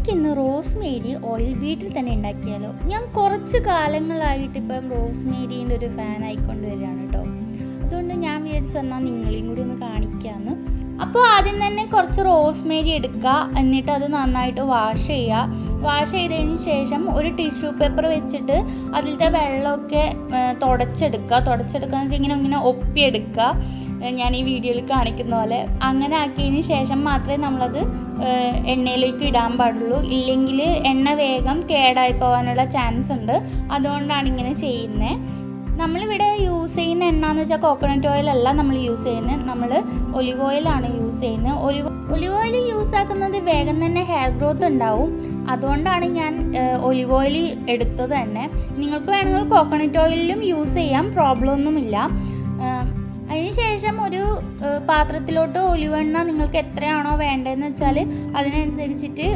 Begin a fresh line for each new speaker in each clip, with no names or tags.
നമുക്കിന്ന് Rosemary oil ബീറ്റിൽ തന്നെ ഉണ്ടാക്കിയാലോ. ഞാൻ കുറച്ച് കാലങ്ങളായിട്ട് ഇപ്പം റോസ്മേരീൻ്റെ ഒരു ഫാൻ ആയിക്കൊണ്ട് വരികയാണ് കേട്ടോ. അതുകൊണ്ട് ഞാൻ വിചാരിച്ചു വന്നാൽ നിങ്ങളെയും കൂടി ഒന്ന് കാണിക്കാമെന്ന്. അപ്പോൾ ആദ്യം തന്നെ കുറച്ച് റോസ്മേരി എടുക്കുക, എന്നിട്ട് അത് നന്നായിട്ട് വാഷ് ചെയ്യുക. വാഷ് ചെയ്തതിന് ശേഷം ഒരു ടിഷ്യൂ പേപ്പർ വെച്ചിട്ട് അതിലത്തെ വെള്ളമൊക്കെ തുടച്ചെടുക്കുക എന്ന് വെച്ചാൽ ഇങ്ങനെ ഒപ്പിയെടുക്കുക. ഞാൻ ഈ വീഡിയോയിൽ കാണിക്കുന്ന പോലെ അങ്ങനെ ആക്കിയതിന് ശേഷം മാത്രമേ നമ്മളത് എണ്ണയിലേക്ക് ഇടാൻ പാടുള്ളൂ. ഇല്ലെങ്കിൽ എണ്ണ വേഗം കേടായി പോകാനുള്ള ചാൻസ് ഉണ്ട്. അതുകൊണ്ടാണ് ഇങ്ങനെ ചെയ്യുന്നത്. നമ്മളിവിടെ യൂസ് ചെയ്യുന്ന എണ്ണ എന്ന് വെച്ചാൽ കോക്കനട്ട് ഓയിലല്ല നമ്മൾ യൂസ് ചെയ്യുന്നത്, നമ്മൾ ഒലിവ് ഓയിലാണ് യൂസ് ചെയ്യുന്നത്. ഒലിവ് ഓയിൽ യൂസ് ആക്കുന്നത് വേഗം തന്നെ ഹെയർ ഗ്രോത്ത് ഉണ്ടാവും. അതുകൊണ്ടാണ് ഞാൻ ഒലിവ് ഓയിൽ എടുത്തത് തന്നെ. നിങ്ങൾക്ക് വേണമെങ്കിൽ കോക്കനട്ട് ഓയിലും യൂസ് ചെയ്യാം, പ്രോബ്ലം ഒന്നുമില്ല. അതിനുശേഷം ഒരു പാത്രത്തിലോട്ട് ഒലിവെണ്ണ നിങ്ങൾക്ക് എത്രയാണോ വേണ്ടതെന്ന് വെച്ചാൽ അതിനനുസരിച്ചിട്ട്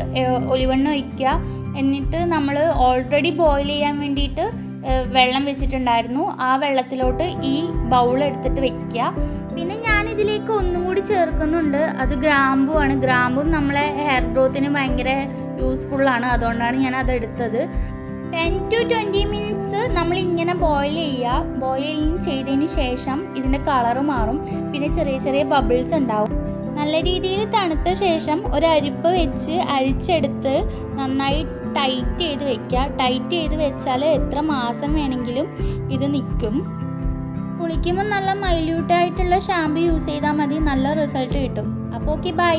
ഒലിവെണ്ണ ഒഴിക്കുക. എന്നിട്ട് നമ്മൾ ഓൾറെഡി ബോയിൽ ചെയ്യാൻ വേണ്ടിയിട്ട് വെള്ളം വെച്ചിട്ടുണ്ടായിരുന്നു. ആ വെള്ളത്തിലോട്ട് ഈ ബൗൾ എടുത്തിട്ട് വെക്കുക. പിന്നെ ഞാൻ ഇതിലേക്ക് ഒന്നും കൂടി ചേർക്കുന്നുണ്ട്, അത് ഗ്രാമ്പുവാണ്. ഗ്രാമ്പും നമ്മളെ ഹെയർ ഗ്രോത്തിന് ഭയങ്കര യൂസ്ഫുള്ളാണ്. അതുകൊണ്ടാണ് ഞാൻ അതെടുത്തത്. 10 to 20 മിനിറ്റ്സ് നമ്മൾ ഇങ്ങനെ ബോയിൽ ചെയ്യുക. ബോയിൽ ചെയ്തതിന് ശേഷം ഇതിൻ്റെ കളറ് മാറും, പിന്നെ ചെറിയ ചെറിയ ബബിൾസ് ഉണ്ടാവും. നല്ല രീതിയിൽ തണുത്ത ശേഷം ഒരു അരിപ്പ് വെച്ച് അരിച്ചെടുത്ത് നന്നായി ടൈറ്റ് ചെയ്ത് വെക്കുക. ടൈറ്റ് ചെയ്ത് വെച്ചാൽ എത്ര മാസം വേണമെങ്കിലും ഇത് നിൽക്കും. കുളിക്കുമ്പോൾ നല്ല മൈല്യൂട്ടായിട്ടുള്ള ഷാമ്പു യൂസ് ചെയ്താൽ മതി, നല്ല റിസൾട്ട് കിട്ടും. അപ്പോൾ ഓക്കെ, ബൈ.